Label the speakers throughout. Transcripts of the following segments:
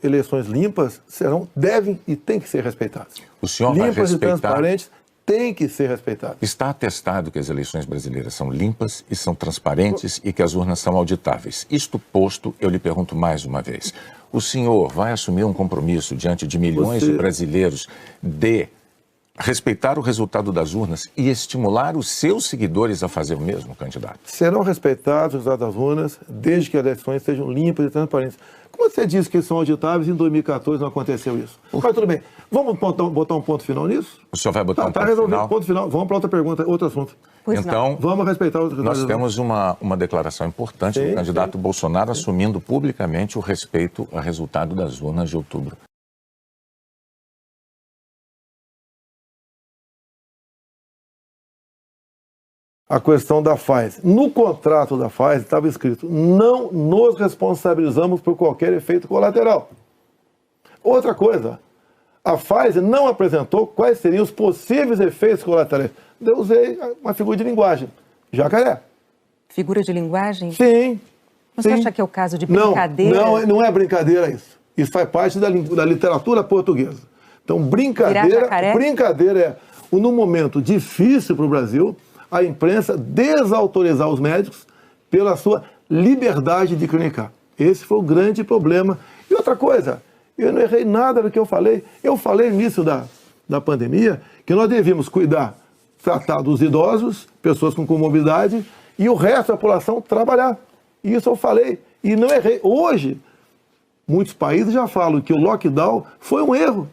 Speaker 1: Eleições limpas devem e têm que ser respeitadas.
Speaker 2: O senhor vai respeitar...
Speaker 1: Limpas e transparentes têm que ser respeitadas.
Speaker 2: Está atestado que as eleições brasileiras são limpas e são transparentes e que as urnas são auditáveis. Isto posto, eu lhe pergunto mais uma vez. O senhor vai assumir um compromisso diante de milhões de brasileiros de respeitar o resultado das urnas e estimular os seus seguidores a fazer o mesmo, candidato?
Speaker 1: Serão respeitados os resultados das urnas desde que as eleições sejam limpas e transparentes. Como você disse que são auditáveis, em 2014 não aconteceu isso. Mas tudo bem. Vamos botar um ponto final nisso?
Speaker 2: O senhor vai botar um ponto final?
Speaker 1: Ponto final. Vamos para outra pergunta, outro assunto.
Speaker 2: Então,
Speaker 1: vamos respeitar os
Speaker 2: nós temos uma declaração importante do candidato Bolsonaro assumindo publicamente o respeito ao resultado das urnas de outubro.
Speaker 1: A questão da Pfizer. No contrato da Pfizer estava escrito: não nos responsabilizamos por qualquer efeito colateral. Outra coisa, a Pfizer não apresentou quais seriam os possíveis efeitos colaterais. Eu usei uma figura de linguagem: jacaré.
Speaker 3: Figura de linguagem?
Speaker 1: Sim.
Speaker 3: Você acha que é o caso de brincadeira?
Speaker 1: Não é brincadeira isso. Isso faz parte da literatura portuguesa. Então, brincadeira é, num momento difícil para o Brasil, a imprensa desautorizar os médicos pela sua liberdade de clinicar. Esse foi o grande problema. E outra coisa, eu não errei nada do que eu falei. Eu falei no início da pandemia que nós devíamos tratar dos idosos, pessoas com comorbidade, e o resto da população trabalhar. Isso eu falei e não errei. Hoje, muitos países já falam que o lockdown foi um erro,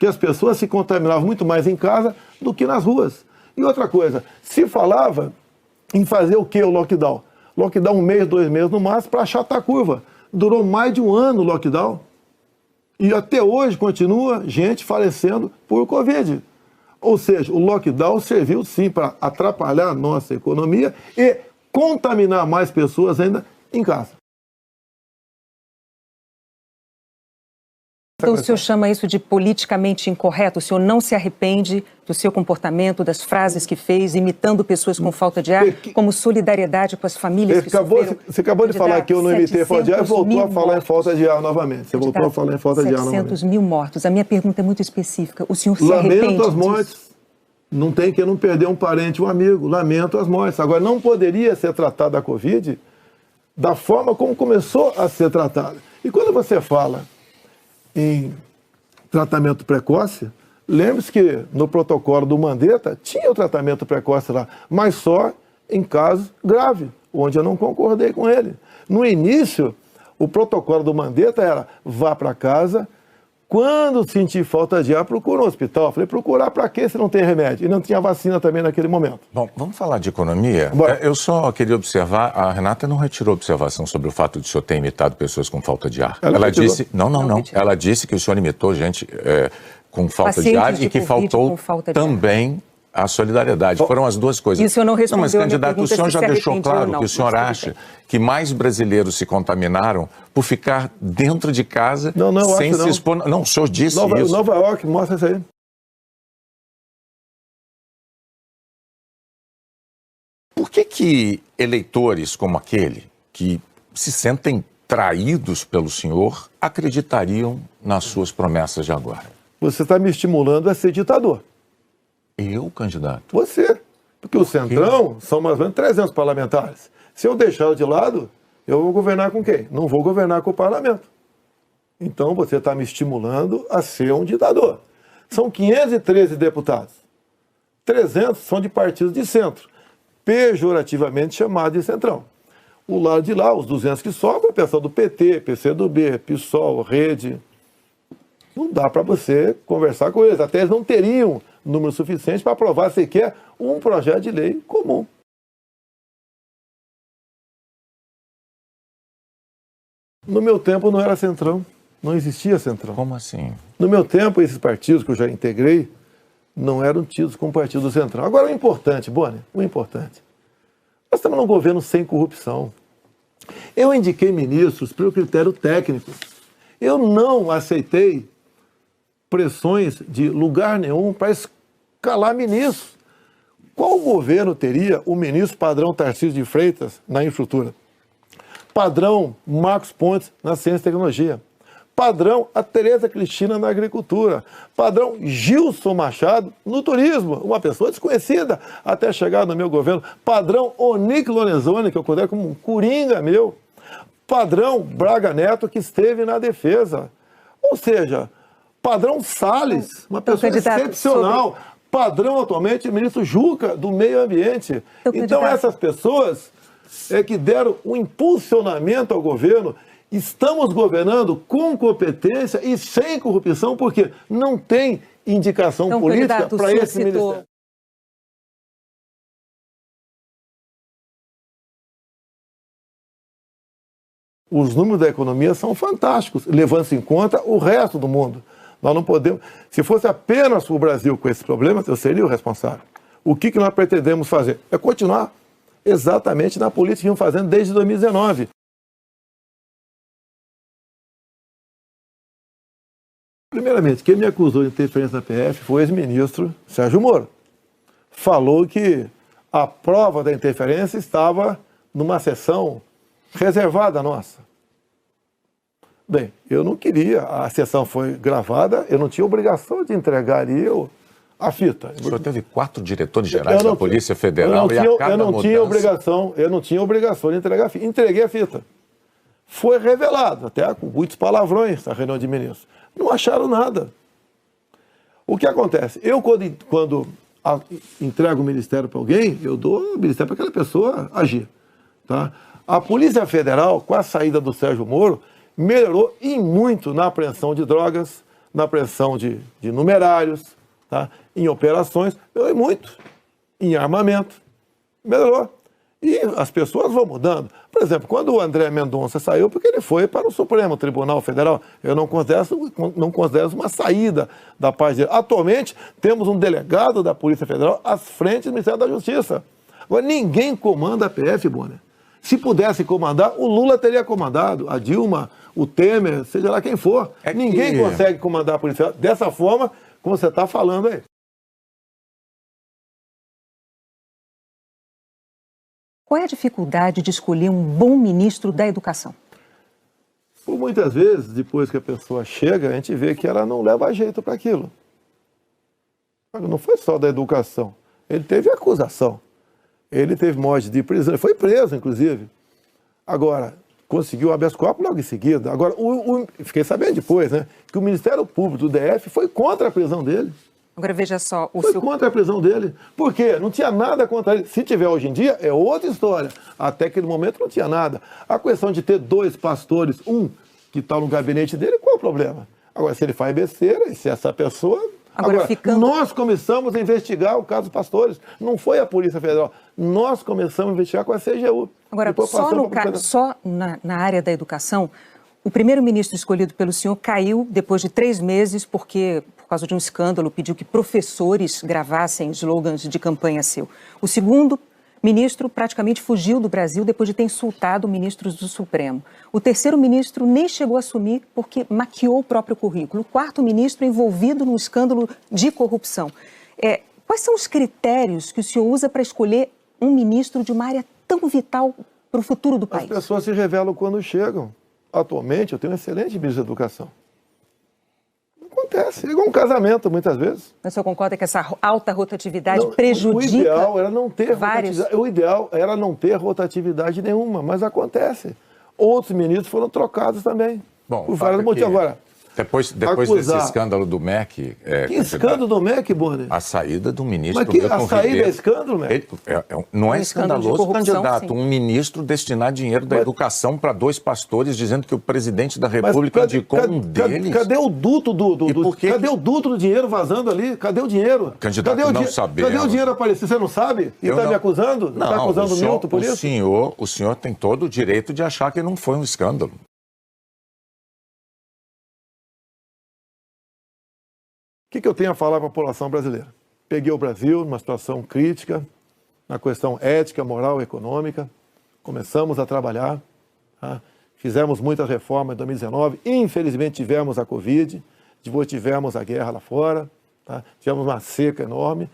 Speaker 1: que as pessoas se contaminavam muito mais em casa do que nas ruas. E outra coisa, se falava em fazer o que o lockdown? Lockdown 1 mês, 2 meses no máximo para achatar a curva. Durou mais de 1 ano o lockdown. E até hoje continua gente falecendo por Covid. Ou seja, o lockdown serviu sim para atrapalhar a nossa economia e contaminar mais pessoas ainda em casa.
Speaker 3: Então o senhor chama isso de politicamente incorreto? O senhor não se arrepende do seu comportamento, das frases que fez, imitando pessoas com falta de ar, como solidariedade com as famílias que sofreram?
Speaker 1: Você acabou de falar que eu não imitei falta de ar e voltou a falar em falta de ar novamente. Você voltou a falar em falta de ar novamente.
Speaker 3: 700 mil mortos. A minha pergunta é muito específica. O senhor se arrepende disso?
Speaker 1: Lamento as mortes. Não tem que não perder um parente, um amigo. Lamento as mortes. Agora, não poderia ser tratada a Covid da forma como começou a ser tratada. E quando você fala em tratamento precoce, lembre-se que no protocolo do Mandetta tinha o tratamento precoce lá, mas só em casos graves, onde eu não concordei com ele. No início, o protocolo do Mandetta era: vá para casa, quando sentir falta de ar, procura um hospital. Eu falei: procurar para quê se não tem remédio? E não tinha vacina também naquele momento.
Speaker 2: Bom, vamos falar de economia? Eu só queria observar, a Renata não retirou observação sobre o fato de o senhor ter imitado pessoas com falta de ar. Ela disse, não. Ela disse que o senhor imitou gente com falta de ar e que faltou também a solidariedade. Foram as duas coisas.
Speaker 3: Isso eu não respondi.
Speaker 2: Mas, candidato, o senhor já deixou claro que o senhor acha que mais brasileiros se contaminaram por ficar dentro de casa sem se expor. Não, o senhor disse isso.
Speaker 1: Nova York, mostra isso aí.
Speaker 2: Por que eleitores como aquele, que se sentem traídos pelo senhor, acreditariam nas suas promessas de agora?
Speaker 1: Você está me estimulando a ser ditador.
Speaker 2: Eu, candidato?
Speaker 1: Você. Porque o Centrão são mais ou menos 300 parlamentares. Se eu deixar de lado, eu vou governar com quem? Não vou governar com o parlamento. Então você está me estimulando a ser um ditador. São 513 deputados. 300 são de partidos de centro, pejorativamente chamados de Centrão. O lado de lá, os 200 que sobram, é o pessoal do PT, PCdoB, PSOL, Rede. Não dá para você conversar com eles. Até eles não teriam número suficiente para aprovar sequer um projeto de lei comum. No meu tempo não era Centrão, não existia Centrão.
Speaker 2: Como assim?
Speaker 1: No meu tempo, esses partidos que eu já integrei não eram tidos como partido do Centrão. Agora, o importante, Boni, nós estamos num governo sem corrupção. Eu indiquei ministros pelo critério técnico. Eu não aceitei pressões de lugar nenhum para escalar ministros. Qual governo teria o ministro padrão Tarcísio de Freitas na infraestrutura? Padrão Marcos Pontes na ciência e tecnologia? Padrão a Tereza Cristina na agricultura. Padrão Gilson Machado no turismo. Uma pessoa desconhecida até chegar no meu governo. Padrão Onyx Lorenzoni, que eu considero como um coringa meu. Padrão Braga Neto, que esteve na defesa. Ou seja, padrão Salles, uma pessoa excepcional. Padrão atualmente, ministro Juca, do Meio Ambiente. Então essas pessoas é que deram um impulsionamento ao governo. Estamos governando com competência e sem corrupção, porque não tem indicação política para esse ministério. Os números da economia são fantásticos, levando-se em conta o resto do mundo. Nós não podemos... Se fosse apenas o Brasil com esses problemas, eu seria o responsável. O que nós pretendemos fazer? É continuar exatamente na política que vimos fazendo desde 2019. Primeiramente, quem me acusou de interferência na PF foi o ex-ministro Sérgio Moro. Falou que a prova da interferência estava numa sessão reservada nossa. Bem, eu não queria, a sessão foi gravada, eu não tinha obrigação de entregar a fita.
Speaker 2: O senhor teve 4 diretores gerais da Polícia Federal e a cada mudança...
Speaker 1: Eu não tinha obrigação de entregar a fita. Entreguei a fita. Foi revelado, até com muitos palavrões, na reunião de ministros. Não acharam nada. O que acontece? Eu, quando entrego o ministério para alguém, eu dou o ministério para aquela pessoa agir. Tá? A Polícia Federal, com a saída do Sérgio Moro, melhorou e muito na apreensão de drogas, na apreensão de numerários, tá? Em operações, melhorou muito. Em armamento, melhorou. E as pessoas vão mudando. Por exemplo, quando o André Mendonça saiu, porque ele foi para o Supremo Tribunal Federal, eu não considero uma saída da paz dele. Atualmente, temos um delegado da Polícia Federal à frente do Ministério da Justiça. Agora, ninguém comanda a PF, Bonner. Se pudesse comandar, o Lula teria comandado, a Dilma, o Temer, seja lá quem for. Ninguém consegue comandar a Polícia Federal dessa forma como você está falando aí.
Speaker 3: Qual é a dificuldade de escolher um bom ministro da educação?
Speaker 1: Por muitas vezes, depois que a pessoa chega, a gente vê que ela não leva jeito para aquilo. Não foi só da educação. Ele teve acusação. Ele teve morte de prisão. Ele foi preso, inclusive. Agora, conseguiu o habeas corpus logo em seguida. Agora, fiquei sabendo depois, né, que o Ministério Público do DF foi contra a prisão dele.
Speaker 3: Agora, veja só...
Speaker 1: Foi contra a prisão dele. Por quê? Não tinha nada contra ele. Se tiver hoje em dia, é outra história. Até aquele momento não tinha nada. A questão de ter 2 pastores, um que está no gabinete dele, qual é o problema? Agora, se ele faz besteira, e se essa pessoa... Agora, nós começamos a investigar o caso dos pastores. Não foi a Polícia Federal. Nós começamos a investigar com a CGU.
Speaker 3: Agora, só na área da educação, o primeiro-ministro escolhido pelo senhor caiu depois de 3 meses porque, por causa de um escândalo, pediu que professores gravassem slogans de campanha seu. O segundo ministro praticamente fugiu do Brasil depois de ter insultado ministros do Supremo. O terceiro ministro nem chegou a assumir porque maquiou o próprio currículo. O quarto ministro envolvido num escândalo de corrupção. Quais são os critérios que o senhor usa para escolher um ministro de uma área tão vital para o futuro do país?
Speaker 1: As pessoas se revelam quando chegam. Atualmente, eu tenho um excelente ministro da Educação. Acontece, é igual um casamento, muitas vezes.
Speaker 3: Mas o senhor concorda que essa alta rotatividade prejudica?
Speaker 1: O ideal era não ter
Speaker 3: vários...
Speaker 1: rotatividade. O ideal era não ter rotatividade nenhuma, mas acontece. Outros ministros foram trocados também.
Speaker 2: Bom,
Speaker 1: por vários motivos. Agora,
Speaker 2: depois desse escândalo do MEC...
Speaker 1: Que escândalo do MEC, Bonner?
Speaker 2: A saída do ministro...
Speaker 1: Mas a saída é escândalo, MEC?
Speaker 2: Não é escandaloso, candidato. Um ministro destinar dinheiro da educação para 2 pastores, dizendo que o presidente da República indicou um deles...
Speaker 1: Cadê o duto cadê o duto do dinheiro vazando ali? Cadê o dinheiro?
Speaker 2: Candidato, não sabemos.
Speaker 1: Cadê o dinheiro aparecido? Você não sabe? E está me acusando?
Speaker 2: Não,
Speaker 1: está acusando o Milton por isso?
Speaker 2: O senhor tem todo o direito de achar que não foi um escândalo.
Speaker 1: O que eu tenho a falar para a população brasileira? Peguei o Brasil numa situação crítica, na questão ética, moral e econômica. Começamos a trabalhar, tá? Fizemos muitas reformas em 2019. Infelizmente tivemos a Covid, depois tivemos a guerra lá fora, tá? Tivemos uma seca enorme.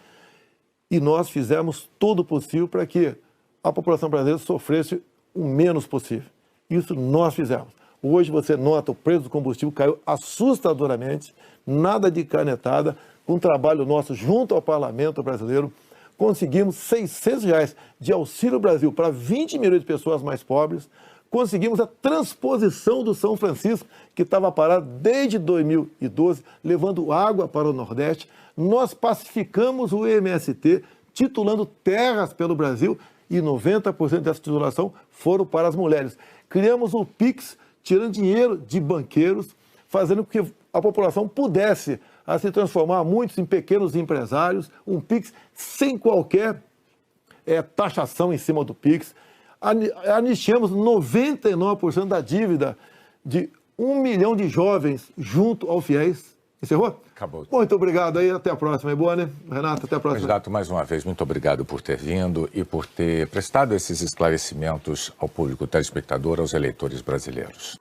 Speaker 1: E nós fizemos tudo possível para que a população brasileira sofresse o menos possível. Isso nós fizemos. Hoje você nota o preço do combustível caiu assustadoramente, nada de canetada, com o trabalho nosso junto ao Parlamento brasileiro, conseguimos R$600 de Auxílio Brasil para 20 milhões de pessoas mais pobres, conseguimos a transposição do São Francisco, que estava parado desde 2012, levando água para o Nordeste. Nós pacificamos o MST, titulando terras pelo Brasil, e 90% dessa titulação foram para as mulheres. Criamos o PIX, tirando dinheiro de banqueiros, fazendo com que a população pudesse se transformar muitos em pequenos empresários, um PIX sem qualquer taxação em cima do PIX. Anistiamos 99% da dívida de 1 milhão de jovens junto ao FIES. Encerrou?
Speaker 2: Acabou.
Speaker 1: Muito obrigado aí, até a próxima. É boa, né? Renato, até a próxima.
Speaker 2: Candidato, mais uma vez, muito obrigado por ter vindo e por ter prestado esses esclarecimentos ao público telespectador, aos eleitores brasileiros.